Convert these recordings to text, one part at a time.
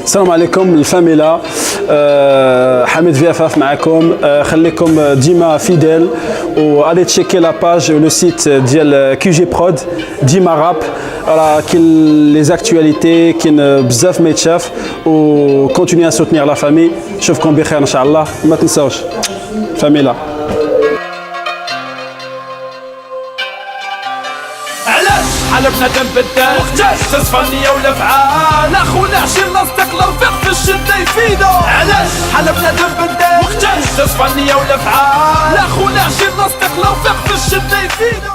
السلام عليكم الفاميلا. حميد في اف اف معكم. خليكم ديما فيديل والي تشيكي لا باج لو سيت ديال كي جي برود ديما راب. راه كاين لي زاكتواليتي، كاين بزاف ما يتشاف، و كونتينيو سوتنير لا فامي. نشوفكم بخير ان شاء الله. ما تنساوش فاميلا. حلفنا جنب الدار وقتاش تصفى النية والافعال اخونا عشير نصدق الرفيق في الشدة يفيدو. علاش حلفنا جنب الدار وقتاش تصفى النية والافعال اخونا عشير نصدق الرفيق في الشدة يفيدو.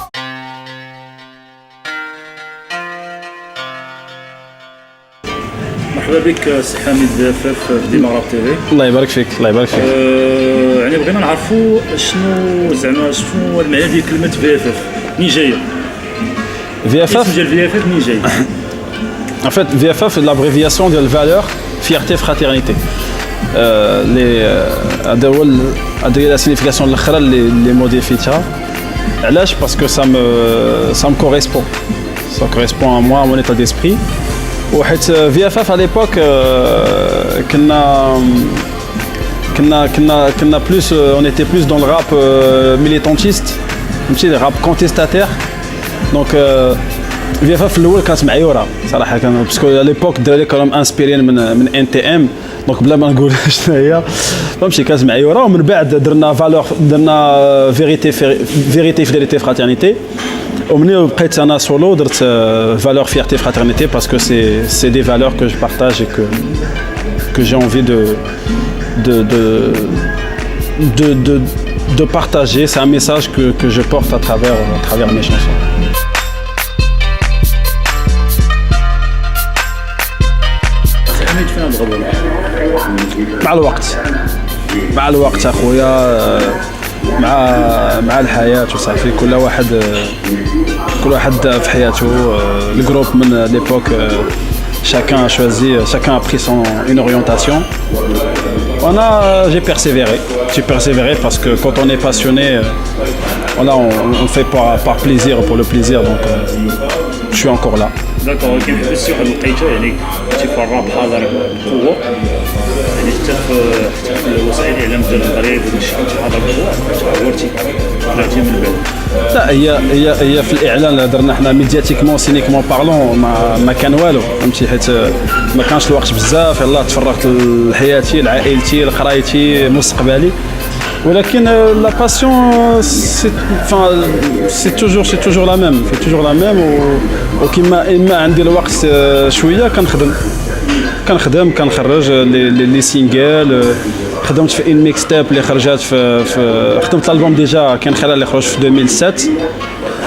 مرحبا بك سي حميد في اف اف في ديما راب تي في. الله يبارك فيك، الله يبارك فيك. يعني بغينا نعرفوا شنو المعنى ديال كلمة في اف اف، منين جاية؟ VFF, en fait, VFF est l'abréviation de la valeur fierté fraternité. La signification de l'autre les modifient. Parce que ça me correspond. Ça correspond à moi, à mon état d'esprit. VFF à l'époque, on était plus dans le rap militantiste, le rap contestataire. Donc VFF الاول كانت معيوره صراحه، كان باسكو ليبوك الدراري كانوا انسبيرين من ان تي ام، دونك بلا ما نقول شنو هي فهمتي كانت معيوره. ومن بعد درنا فالور، درنا فيريتي فيديليتي فراترنيتي، ومني بقيت انا سولو درت فالور فيرتي فراترنيتي باسكو سي دي فالور كو جو بارطاج اي كو جي انفي de partager. C'est un message que je porte à travers mes chansons. مع الوقت اخويا، مع الحياة وصافي. كل واحد في حياته. الجروب من ليبوك chacun a choisi, chacun a pris une orientation. J'ai persévéré parce que quand on est passionné, voilà, on fait par plaisir, pour le plaisir, donc je suis encore là. D'accord, كاين في واحد الوقيته يعني كنتي في الراب حاضر بقوه، يعني حتى في وسائل الاعلام ديال المغرب وداكشي كنتي حاضر بقوه، تعورتي طلعتي من بعد. لا هي في الاعلان درنا حنا ميدياتيكمون سينيكمون بارلون ما كان والو فهمتي، حيت ما كانش الوقت بزاف. يلاه تفرغت لحياتي لعائلتي لقرايتي مستقبلي. ولكن لا باسيون سي توجور لا ميم. وكيما اما عندي الوقت شويه كنخدم كنخرج لي سينجل. خدمت في ان ميكس تاب اللي خرجت في خدمت الالبوم ديجا كان خلال اللي خرج في 2007.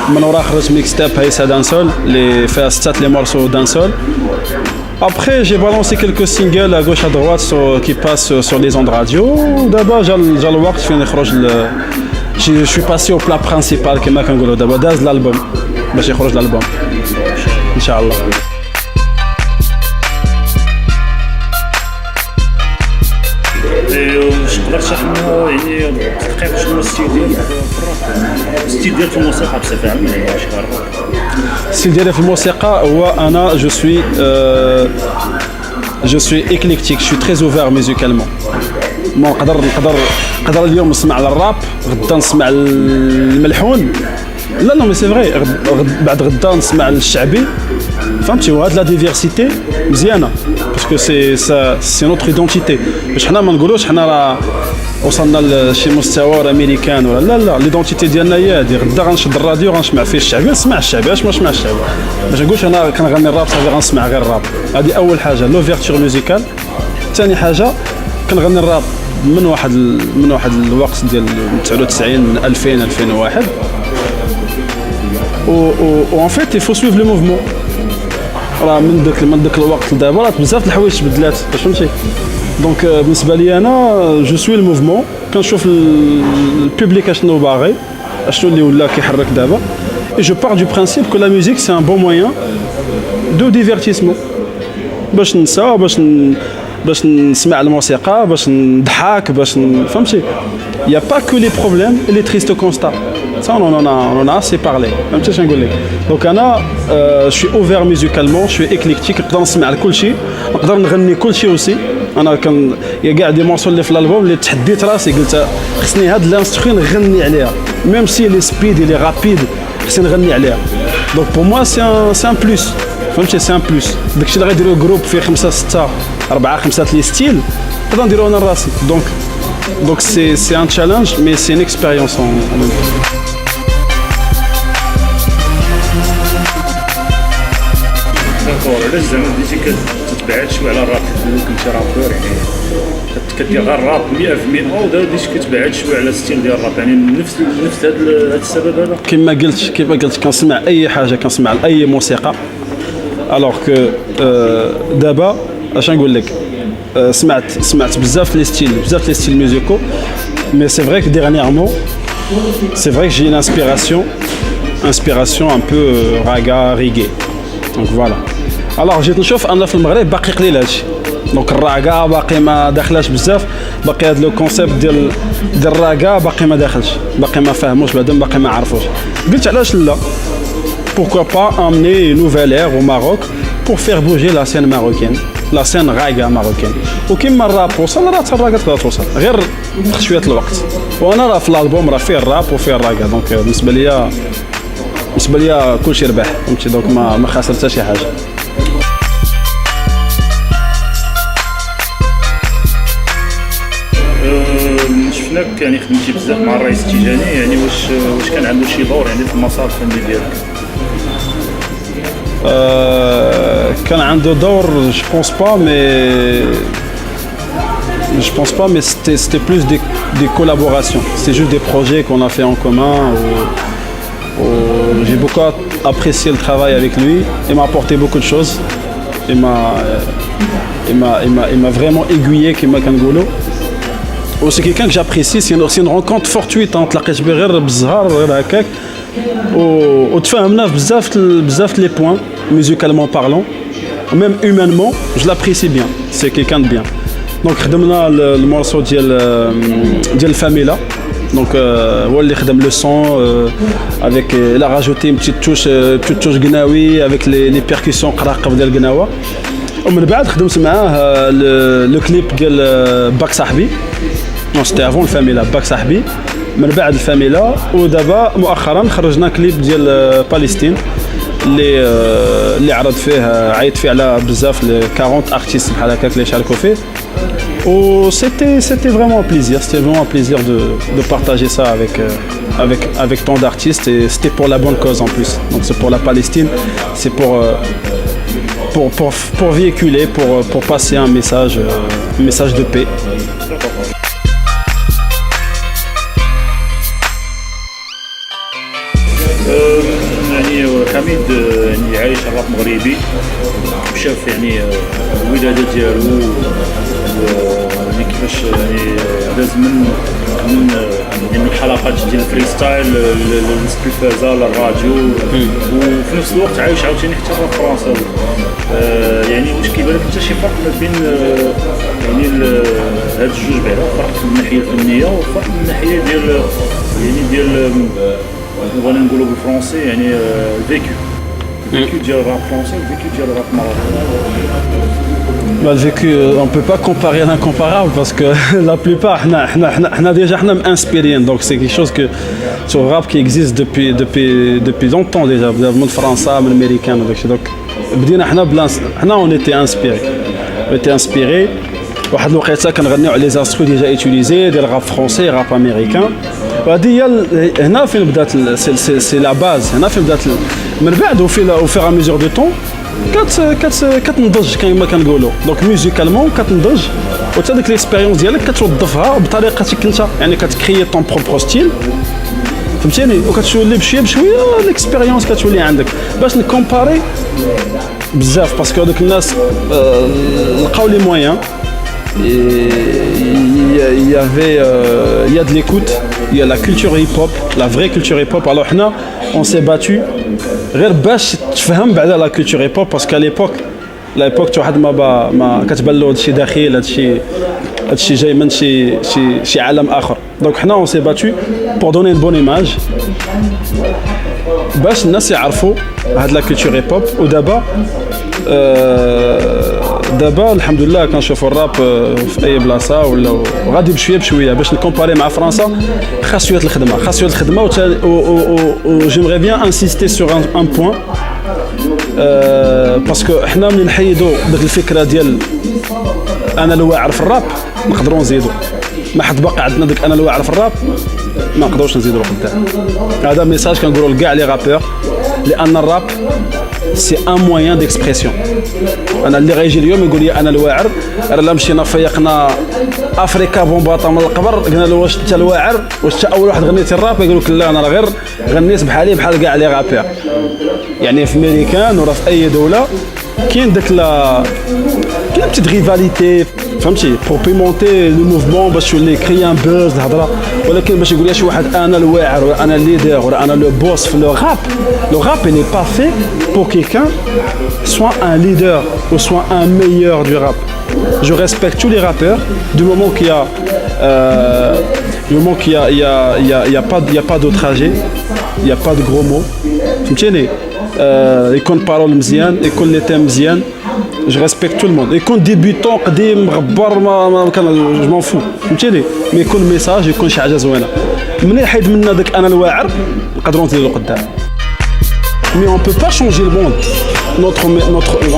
من وراه خرجت ميكس تاب هايسا دانسول اللي فيها 6 لي مورسو دانسول. Après, j'ai balancé quelques singles à gauche à droite qui passent sur les ondes radio. D'abord, j'ai le work, je suis passé au plat principal qui m'a kangolo. D'abord, c'est l'album. J'ai خرج l'album. Inch'Allah. تقدر تشرح لنا يعني دقيق شنو الستيل ديالك في الموسيقى بصفه عامه، يعني ماشي غير الستيل ديالي في الموسيقى هو انا جو سوي éclectique, je suis très ouvert musicalement. نقدر اليوم نسمع الراب، غدا نسمع الملحون، لا مي سي فري، بعد غدا نسمع الشعبي فهمتي. وهاد لا ديفيرسيتي مزيانه باسكو سي نوتر ايدونتيتي، باش حنا ما نقولوش حنا راه وصلنا لشي مستوى امريكان ولا لا. ليدونتيتي ديالنا هي هادي. غدا غنشد الراديو غنسمع فيه الشعبي، نسمع الشعبي. علاش ما نسمعش الشعبي؟ باش نقولش انا كنغني الراب صافي غنسمع غير الراب. هذه اول حاجه لوفيرتور ميوزيكال. ثاني حاجه كنغني الراب من واحد الوقت ديال 99 من 2001. و ان فيت il faut suivre le mouvement. راه من داك الوقت لدابا راه بزاف د الحوايج تبدلات فهمتي. دونك بالنسبه لي انا جو سوي الموفمون، كنشوف البوبليك اشنو باغي، اشنو اللي ولا كيحرك دابا. اي جو بار دو برينسيپ كو لا ميوزيك سي ان بون مويان دو ديفيرتيسمون، باش ننسى، باش نسمع الموسيقى، باش نضحك، باش فهمتي. يا با كو لي بروبليم لي تريست كونستا. Ça, on en a assez parlé. Donc, je suis ouvert musicalement, je suis éclectique, je peux نسمع كل شيء، نقدر نغني كل شيء aussi. انا كان كاع دي مورسو اللي في الالبوم اللي تحديت راسي قلت خصني هاد الانسترو نغني عليها ميم سي لي سبيد لي رابيد خصني نغني عليها. دونك بور موا سي ان بلوس، فهمتي؟ سي ان بلوس. داكشي اللي غيديروا جروب فيه 5 6 4 5 لي ستيل نقدر نديرو انا راسي. دونك سي ان تشالنج مي سي ان اكسبيريونس ان علاش زعما بديتي كتبعد شويه على الراب؟ كنتي رابور يعني كدير غير الراب 100% او بديتي كتبعد شويه على الستيل ديال الراب، يعني نفس هذا السبب هذا؟ كما قلت كنسمع اي حاجه، كنسمع اي موسيقى. الوغ كو دابا اش نقول لك، سمعت بزاف لي ستيل ميوزيكو، مي سي فري كو ديرنييرمون سي فري كو جي une inspiration un peu raga reggae. دونك فوالا. الوغ جيت نشوف انا في المغرب باقي قليل هادشي، دونك الراكا باقي ما داخلاش بزاف، باقي هاد لو كونسيبت ديال الراكا باقي ما داخلش، باقي ما فاهموش بعدا، باقي ما عرفوش. قلت علاش لا، pourquoi pas emmener une nouvelle ère au Maroc pour faire bouger la scène marocaine, la scène raga marocaine. وكيما الراب وصل راه حتى الراكا تقدر توصل، غير شويه الوقت. وانا راه في الالبوم راه فيه الراب وفيه الراكا، دونك بالنسبه ليا كلشي ربح، فهمتي؟ دونك ما خاسر حتى شي حاجه. شفناك يعني خدمتي بزاف مع الرئيس التيجاني، يعني واش كان عنده شي دور يعني في المسار الفني ديالك؟ كان عنده دور، je pense pas mais c'était plus des collaborations, c'était juste des projets qu'on a fait en commun où j'ai beaucoup apprécié le travail avec lui, il m'a apporté beaucoup de choses, il m'a vraiment aiguillé كما كنقولوا. وسي كيكان que j'apprécie, c'est une rencontre fortuite تلاقيت به غير بالزهر غير هكاك وتفاهمنا في بزاف لي بوين musicalement parlant, même humainement je l'apprécie bien, c'est quelqu'un de bien. Donc خدمنا المورسو ديال الفاميلا، دونك هو اللي خدم لو سون avec il a rajouté une petite touche قناوي avec les percussions قراقب ديال القناوه. ومن بعد خدمت معاه لو كليب ديال باك صاحبي، نو سيتي افون الفاميلا، باك صاحبي من بعد الفاميلا. ودابا مؤخرا خرجنا كليب ديال باليستين اللي عرض فيه عيط فيه على بزاف 40 ارتيست بحال هكاك اللي شاركوا فيه. و c'était vraiment un plaisir de partager ça avec tant d'artistes, et c'était pour la bonne cause en plus. Donc c'est pour la Palestine, c'est pour véhiculer, pour passer un message de paix. يعني حميد يعني عايش الراب مغربي، وشاف يعني الولاده ديالو يعني كيفاش يعني داز من الحلقات ديال الفري ستايل للسبيفازا للراديو، وفي نفس الوقت عايش عاوتاني حتى في فرنسا. يعني واش كيبان لك حتى شي فرق ما بين يعني هاد الجوج بعدا، فرق من الناحيه الفنيه وفرق من الناحيه ديال بغينا نقولوا بالفرنسي يعني الفيكو ديال الراب فرنسي والفيكو ديال الراب ماروكي؟ Le vécu, on ne peut pas comparer l'incomparable parce que la plupart, on a déjà inspiré. Donc c'est quelque chose que sur le rap qui existe depuis longtemps déjà. Le monde français, l'américain. Donc, on était inspirés. On était inspirés. واحد الوقيته كنغنيو على لي انسترو ديجا ايتيليزي ديال الراب فرونسي راب امريكان. وهذه هي هنا فين بدات سي لا باز، هنا فين بدات من بعد وفي ميزور دو طون كتنضج كما كنقولوا. دونك ميوزيكالمون كتنضج، وتا ديك ليكسبيريونس ديالك كتوظفها بطريقتك انت، يعني كتكريي طون بروبر ستيل، فهمتيني؟ وكتولي بشويه ليكسبيريونس كتولي عندك باش نكومباري بزاف، باسكو هذوك الناس لقاو لي مويان. Il y a de l'écoute, il y a la culture hip-hop, la vraie culture hip-hop. Alors on s'est battu غير باش تفهم بعدا la culture hip-hop, parce qu'à l'époque ليبوك واحد ما كتبان له هادشي داخل هادشي جاي من شي عالم اخر. دونك حنا اون سي باتو بور دوني بون ايماج باش الناس يعرفوا هاد لا كولتور هيب هوب. ودابا دابا الحمد لله كنشوفوا الراب في اي بلاصه ولا غادي بشويه باش نكومباري مع فرنسا. خاصو الخدمه و جيمغي بيان انسيستي سور ان بوين باسكو حنا ملي نحيدوا ديك الفكره ديال انا الواعر في الراب نقدروا نزيدوا. ما حد باقي عندنا ديك انا الواعر في الراب ما نقدروش نزيدوا قدام. هذا ميساج كنقولوا لكاع لي رابور لان الراب سي ان موين ديكسبرسيون. انا اللي غيجي اليوم يقول لي انا الواعر راه مشينا فيقنا افريكا بومباطا من القبر قلنا له واش انت الواعر واش انت اول واحد غنيتي الراب يقول لك لا انا غير غنيت بحالي بحال كاع لي رابور. يعني في امريكان ولا في اي دوله كاين داك كاين بتيت ريفاليتي فهمتي بور بيمونتي لو موفمون باش يولي كري ان بوز الهضره. ولكن باش يقول لي شي واحد انا الواعر ولا انا الليدر ولا انا لو بوس في لو راب il n'est pas fait pour quelqu'un soit un leader ou soit un meilleur du rap. Je respecte tous les rappeurs du moment qu'il y a il y a pas d'outragé, il y a pas de gros mots. فهمتيني يكون بارول مزيان يكون لي تيم مزيان. جو ريسبكت تو الموند. يكون ديبيتون قديم مغبر ما كان جو مون فو فهمتيني مي يكون ميساج يكون شي حاجه زوينه. منين حيد منا داك انا الواعر نقدروا نزيدوا قدام. Mais on peut pas changer le monde.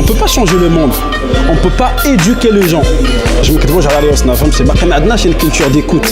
On peut pas changer le monde. On peut pas éduquer les gens. Je me كتبوش على راسنا فهمتي باقي ما عندناش une culture d'écoute.